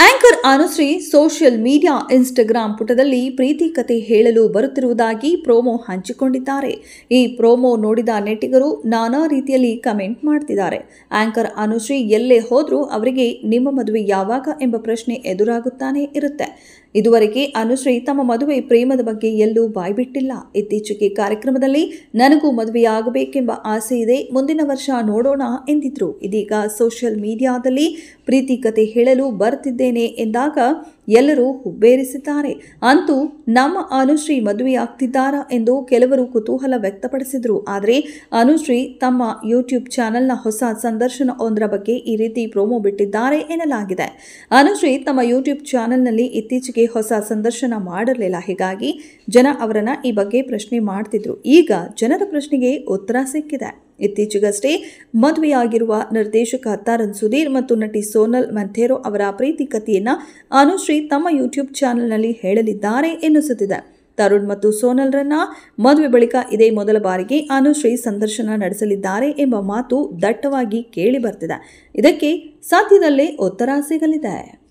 Anchor Anushree social media Instagram ಪುಟದಲ್ಲಿ ಪ್ರೀತಿ ಕತೆ ಹೇಳಲು ಬರುತ್ತಿರುವುದಾಗಿ ಪ್ರೋಮೋ ಹಂಚಿಕೊಂಡಿದ್ದಾರೆ. ಈ ಪ್ರೋಮೋ ನೋಡಿದ ನೆಟ್ಟಿಗರು ನಾನಾ ರೀತಿಯಲ್ಲಿ ಕಮೆಂಟ್ ಮಾಡ್ತಿದ್ದಾರೆ. ಆಂಕರ್ ಅನುಶ್ರೀ ಎಲ್ಲೇ ಹೋದ್ರೂ ಅವರಿಗೆ ನಿಮ್ಮ ಮದುವೆ ಯಾವಾಗ ಎಂಬ ಪ್ರಶ್ನೆ ಎದುರಾಗುತ್ತಾನೆ ಇರುತ್ತೆ. ಇದುವರೆಗೆ ಅನುಶ್ರೀ ತಮ್ಮ ಮದುವೆ ಪ್ರೇಮದ ಬಗ್ಗೆ ಎಲ್ಲೂ ಬಾಯ್ಬಿಟ್ಟಿಲ್ಲ. ಇತ್ತೀಚೆಗೆ ಕಾರ್ಯಕ್ರಮದಲ್ಲಿ ನನಗೂ ಮದುವೆಯಾಗಬೇಕೆಂಬ ಆಸೆ ಇದೆ, ಮುಂದಿನ ವರ್ಷ ನೋಡೋಣ ಎಂದಿದ್ರು. ಇದೀಗ ಸೋಷಿಯಲ್ ಮೀಡಿಯಾದಲ್ಲಿ ಪ್ರೀತಿ ಕತೆ ಹೇಳಲು ಬರ್ತಿದ್ದೇನೆ ಎಂದಾಗ ಎಲ್ಲರೂ ಹುಬ್ಬೇರಿಸಿದ್ದಾರೆ. ಅಂತೂ ನಮ್ಮ ಅನುಶ್ರೀ ಮದುವೆಯಾಗ್ತಿದ್ದಾರಾ ಎಂದು ಕೆಲವರು ಕುತೂಹಲ ವ್ಯಕ್ತಪಡಿಸಿದ್ರು. ಆದರೆ ಅನುಶ್ರೀ ತಮ್ಮ ಯೂಟ್ಯೂಬ್ ಚಾನೆಲ್ನ ಹೊಸ ಸಂದರ್ಶನವೊಂದರ ಬಗ್ಗೆ ಈ ರೀತಿ ಪ್ರೋಮೋ ಬಿಟ್ಟಿದ್ದಾರೆ ಎನ್ನಲಾಗಿದೆ. ಅನುಶ್ರೀ ತಮ್ಮ ಯೂಟ್ಯೂಬ್ ಚಾನೆಲ್ನಲ್ಲಿ ಇತ್ತೀಚೆಗೆ ಹೊಸ ಸಂದರ್ಶನ ಮಾಡಿರಲಿಲ್ಲ. ಹೀಗಾಗಿ ಜನ ಅವರನ್ನ ಈ ಬಗ್ಗೆ ಪ್ರಶ್ನೆ ಮಾಡ್ತಿದ್ರು. ಈಗ ಜನರ ಪ್ರಶ್ನೆಗೆ ಉತ್ತರ ಸಿಕ್ಕಿದೆ. ಇತ್ತೀಚೆಗಷ್ಟೇ ಮದುವೆಯಾಗಿರುವ ನಿರ್ದೇಶಕ ತರುಣ್ ಸುಧೀರ್ ಮತ್ತು ನಟಿ ಸೋನಲ್ ಮಂಥೇರೋ ಅವರ ಪ್ರೀತಿ ಕಥೆಯನ್ನ ಅನುಶ್ರೀ ತಮ್ಮ ಯೂಟ್ಯೂಬ್ ಚಾನೆಲ್ನಲ್ಲಿ ಹೇಳಲಿದ್ದಾರೆ ಎನ್ನಿಸುತ್ತಿದೆ. ತರುಣ್ ಮತ್ತು ಸೋನಲ್ರನ್ನ ಮದುವೆ ಬಳಿಕ ಇದೇ ಮೊದಲ ಬಾರಿಗೆ ಅನುಶ್ರೀ ಸಂದರ್ಶನ ನಡೆಸಲಿದ್ದಾರೆ ಎಂಬ ಮಾತು ದಟ್ಟವಾಗಿ ಕೇಳಿ ಬರ್ತಿದೆ. ಇದಕ್ಕೆ ಸದ್ಯದಲ್ಲೇ ಉತ್ತರ ಸಿಗಲಿದೆ.